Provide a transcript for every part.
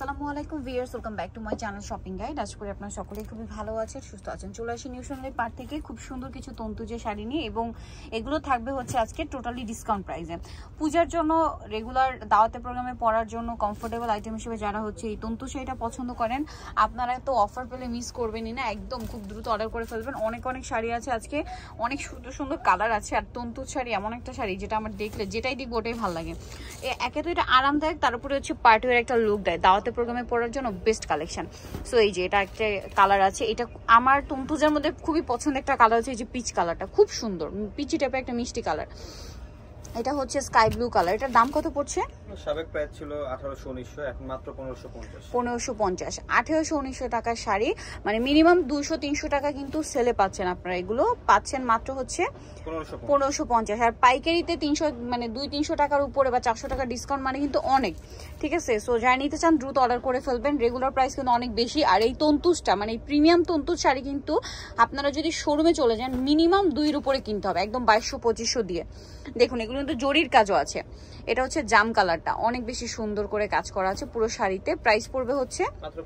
আসসালামু আলাইকুম viewers, welcome back to my channel shopping guide. আশা করি আপনারা সকলেই খুবই ভালো আছেন, সুস্থ আছেন। চলে আসি নিউ সোনালী পার্ট থেকে খুব সুন্দর কিছু তন্তুজে শাড়ি নিয়ে, এবং এগুলো থাকবে হচ্ছে আজকে টোটালি ডিসকাউন্ট প্রাইসে। পূজার জন্য, রেগুলার দাওয়াতে প্রোগ্রামে পরার জন্য কমফোর্টেবল আইটেম হিসেবে যারা হচ্ছে এই তন্তু শাড়িটা পছন্দ করেন, আপনারা তো অফার পেলে মিস করবেনই না, একদম খুব দ্রুত অর্ডার করে ফেলবেন। অনেক অনেক শাড়ি আছে আজকে, অনেক সুন্দর সুন্দর কালার আছে। আর তন্তুর শাড়ি এমন একটা শাড়ি যেটা আমার দেখলে যেটাই দেখবো ওটাই ভালো লাগে। একে তো এটা আরামদায়ক, তার উপরে হচ্ছে পার্টিওয়ার একটা লুক দেয়, দাওয়াতে প্রোগ্রামে পরার জন্য বেস্ট কালেকশন। সো এই যে এটা একটা কালার আছে, এটা আমার তন্তুজের মধ্যে খুবই পছন্দের একটা কালার আছে, এই যে পিচ কালারটা খুব সুন্দর, পিচি টাইপের একটা মিষ্টি কালার। এটা হচ্ছে স্কাই ব্লু কালার। এটার দাম কত পড়ছে? সাবেক প্রাইস ছিল 1800-1900, এখন মাত্র 1550। 1550, 1800-1900 টাকার শাড়ি, মানে মিনিমাম 200-300 টাকা কিন্তু সেলে পাচ্ছেন আপনারা। এগুলো পাচ্ছেন মাত্র হচ্ছে 1550। আর পাইকারিতে 300, মানে 200-300 টাকার উপরে বা 400 টাকা ডিসকাউন্ট মানে কিন্তু অনেক, ঠিক আছে? সো যারা নিতে চান দ্রুত অর্ডার করে ফেলবেন। রেগুলার প্রাইস কিন্তু অনেক বেশি। আর এই তন্তুসটা, মানে এই প্রিমিয়াম তন্তুস শাড়ি কিন্তু আপনারা যদি শোরুমে চলে যান মিনিমাম 2-এর উপরে কিনতে হবে, একদম 2200-2500 দিয়ে। দেখুন এগুলো কিন্তু জরির কাজও আছে। এটা হচ্ছে জাম কালারটা, অনেক বেশি সুন্দর করে কাজ করা আছে পুরো শাড়িতে। প্রাইস পড়বে হচ্ছে মাত্র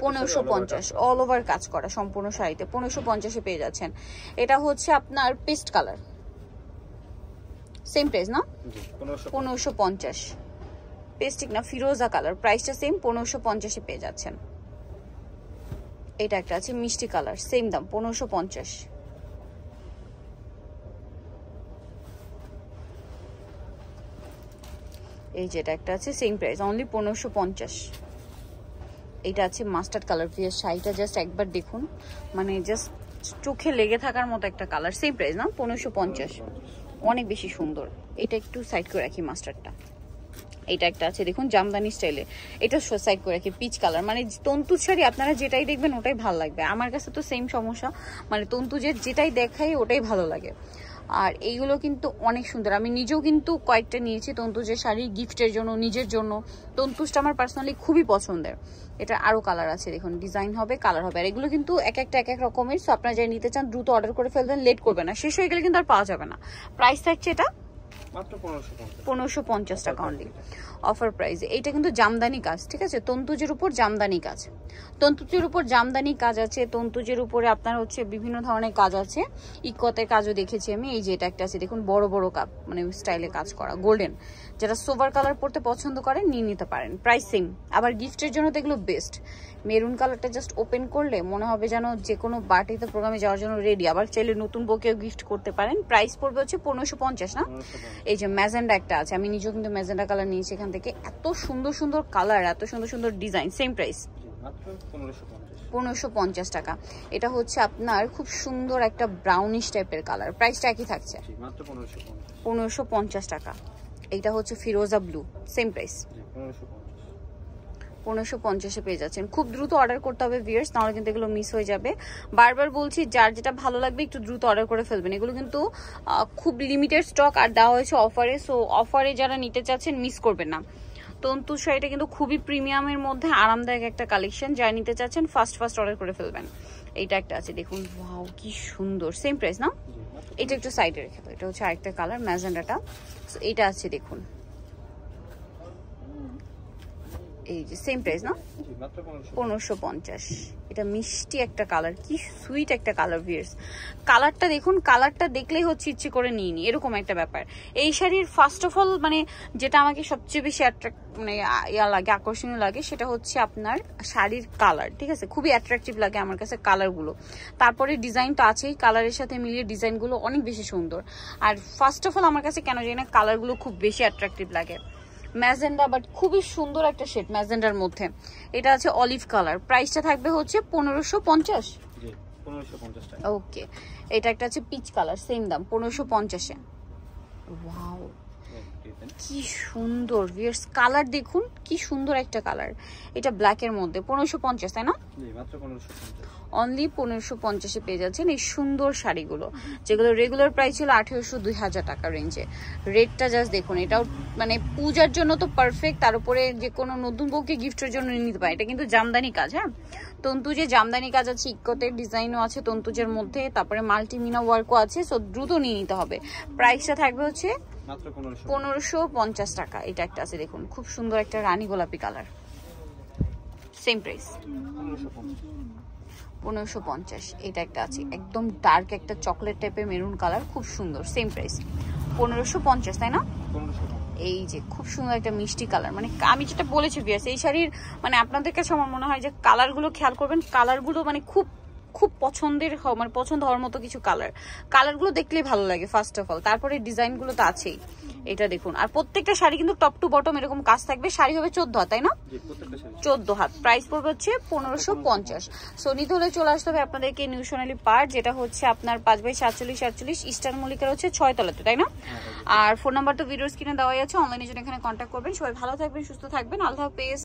1550, অল ওভার কাজ করা সম্পূর্ণ শাড়িতে 1550-এ পেয়ে যাচ্ছেন। এটা হচ্ছে আপনার পেস্ট কালার, সেম প্রাইস না? 1550। পেস্টিক না, ফিরোজা কালার, প্রাইসটা সেম, 1550-এ পেয়ে যাচ্ছেন। এটা একটা আছে মিষ্টি কালার, সেম দাম 1550। এই যেটা একটা আছে সেম প্রাইস, অনলি 1550। এটা আছে মাস্টার্ড কালার। প্রিয়ার শাড়িটা জাস্ট একবার দেখুন, মানে জাস্ট চোখে লেগে থাকার মতো একটা কালার, সেম প্রাইস না? 1550, অনেক বেশি সুন্দর। এটা একটু সাইড করে রাখি মাস্টার্ডটা। এটা একটা আছে দেখুন জামদানি স্টাইলে, এটা সাইড করে রাখি পিচ কালার। মানে তন্তুর শাড়ি আপনারা যেটাই দেখবেন ওটাই ভালো লাগবে। আমার কাছে তো সেম সমস্যা, মানে তন্তুজের যেটাই দেখাই ওটাই ভালো লাগে। আর এইগুলো কিন্তু অনেক সুন্দর, আমি নিজেও কিন্তু কয়েকটা নিয়েছি তন্তুজের শাড়ি গিফটের জন্য, নিজের জন্য। তন্তুজটা আমার পার্সোনালি খুবই পছন্দের। এটা আরো কালার আছে দেখুন, ডিজাইন হবে, কালার হবে। আর এগুলো কিন্তু এক একটা এক এক রকমের। সো আপনারা যাই নিতে চান দ্রুত অর্ডার করে ফেলবেন, লেট করবে না, শেষ হয়ে গেলে কিন্তু আর পাওয়া যাবে না। প্রাইস থাকছে এটা মাত্র 1550 টাকা অনলি, অফার প্রাইস। এইটা কিন্তু জামদানি কাজ, ঠিক আছে? তন্তুজের উপর জামদানি কাজ, তন্তুজের উপর জামদানি কাজ আছে। তন্তুজের উপরে আপনার হচ্ছে বিভিন্ন ধরনের কাজ আছে, ইকতের কাজও দেখেছি আমি। এই যে এটা একটা আছে দেখুন, বড় বড় কাপ, মানে স্টাইলে কাজ করা, গোল্ডেন। যারা সোভার কালার পরতে পছন্দ করেন নিয়ে নিতে পারেন, প্রাইস সেম। আবার গিফটের জন্য তো এগুলো বেস্ট। মেরুন কালারটা জাস্ট ওপেন করলে মনে হবে যেন যে কোনো পার্টিতে প্রোগ্রামে যাওয়ার জন্য রেডি। আবার চাইলে নতুন বউকেও গিফট করতে পারেন। প্রাইস পড়বে হচ্ছে 1550 না? এই যে ম্যাজেন্ডা একটা আছে, আমি নিজেও কিন্তু ম্যাজেন্ডা কালার নিয়েছি এখান থেকে। এত সুন্দর সুন্দর কালার, এত সুন্দর সুন্দর ডিজাইন, সেম প্রাইস 1550 টাকা। এটা হচ্ছে আপনার খুব সুন্দর একটা ব্রাউনিশ টাইপের কালার, প্রাইসটা একই থাকছে 1550 টাকা। এইটা হচ্ছে ফিরোজা ব্লু, সেম প্রাইস 1550-এ পেয়ে যাচ্ছেন। খুব দ্রুত অর্ডার করতে হবে ভিউয়ার্স, নাহলে কিন্তু এগুলো মিস হয়ে যাবে। বারবার বলছি, যার যেটা ভালো লাগবে একটু দ্রুত অর্ডার করে ফেলবেন। এগুলো কিন্তু খুব লিমিটেড স্টক আর দেওয়া হয়েছে অফারে। সো অফারে যারা নিতে চাচ্ছেন মিস করবেন না। তন্তু শাড়িটা কিন্তু খুবই প্রিমিয়ামের মধ্যে আরামদায়ক একটা কালেকশন, যারা নিতে চাচ্ছেন ফার্স্ট অর্ডার করে ফেলবেন। এইটা একটা আছে দেখুন, ওয়াও কি সুন্দর, সেম প্রাইস না? এটা একটু সাইডে রেখে দাও। এটা হচ্ছে আরেকটা কালার ম্যাজেন্ডাটা। সো এইটা আছে দেখুন, এই যে সেম প্রাইস না? 1550। এটা মিষ্টি একটা কালার, কি সুইট একটা কালার ভিউয়ার্স। কালারটা দেখুন, কালারটা দেখলেই হচ্ছে ইচ্ছে করে নিয়ে নি, এরকম একটা ব্যাপার। এই শাড়ির ফার্স্ট অফ অল মানে যেটা আমাকে সবচেয়ে বেশি মানে ইয়া লাগে, আকর্ষণীয় লাগে, সেটা হচ্ছে আপনার শাড়ির কালার, ঠিক আছে? খুবই অ্যাট্রাকটিভ লাগে আমার কাছে কালারগুলো। তারপরে ডিজাইন তো আছেই, কালারের সাথে মিলিয়ে ডিজাইনগুলো অনেক বেশি সুন্দর। আর ফার্স্ট অফ অল আমার কাছে কেন জানি না কালারগুলো খুব বেশি অ্যাট্রাকটিভ লাগে। ম্যাজেন্ডা, বাট খুবই সুন্দর একটা শেড ম্যাজেন্ডার মধ্যে। এটা আছে অলিভ কালার, প্রাইসটা থাকবে হচ্ছে 1550। ওকে, এটা একটা আছে পিচ কালার, সেম দাম 1550-এ। ওয়াও কি সুন্দর ভিউয়ার্স, কালার দেখুন কি সুন্দর একটা কালার। এটা ব্ল্যাকের মধ্যে 1550, তাই না? অনলি 1550-এ পেয়ে যাচ্ছেন এই সুন্দর শাড়িগুলো, যেগুলো রেগুলার প্রাইস ছিল 1800-2000 টাকা রেঞ্জে। রেটটা জাস্ট দেখুন, এটাও মানে পূজার জন্য তো পারফেক্ট, তার উপরে যে কোনো নতুন বউকে গিফটের জন্য নিতে পারে। এটা কিন্তু জামদানি কাজ, হ্যাঁ তন্তুজে জামদানি কাজ আছে, ইক্কতের ডিজাইনও আছে তন্তুজের মধ্যে, তারপরে মাল্টিমিনা ওয়ার্কও আছে। সো দ্রুত নিয়ে নিতে হবে। প্রাইসটা থাকবে হচ্ছে 1550 টাকা। এটা একটা আছে দেখুন, খুব সুন্দর একটা রানী গোলাপি কালার। Same price 1550। এটা একটা আছে একদম ডার্ক একটা চকলেট টাইপের মেরুন কালার, খুব সুন্দর, সেম প্রাইস 1550, তাই না? এই যে খুব সুন্দর একটা মিষ্টি কালার, মানে আমি যেটা বলেছি ভিউয়ার্স, এই শাড়ির মানে আপনাদের কাছে আমার মনে হয় যে কালারগুলো খেয়াল করবেন, কালারগুলো মানে খুব খুব পছন্দের, মানে পছন্দ হওয়ার মতো কিছু কালারগুলো দেখলেই ভালো লাগে ফার্স্ট অফ অল, তারপরে ডিজাইনগুলো তো আছেই। এটা দেখুন, আর প্রত্যেকটা শাড়ি কিন্তু টপ টু বটম এরকম কাজ থাকবে। শাড়ি হবে 14 হাত, তাই না? 14 হাত। প্রাইস পড়বে হচ্ছে 1550। সো নিতে হলে চলে আসতে হবে আপনাদেরকে নিউ সোনালী পার্ক, যেটা হচ্ছে আপনার 5/47 ইস্টার্ন মল্লিকার হচ্ছে 6 তলাতে, তাই না? আর ফোন নাম্বার তো ভিডিওর স্ক্রিনে দেওয়াই আছে, অনলাইনে জন্য এখানে কন্ট্যাক্ট করবেন। সবাই ভালো থাকবেন, সুস্থ থাকবেন, আল্লাহ হাফেজ।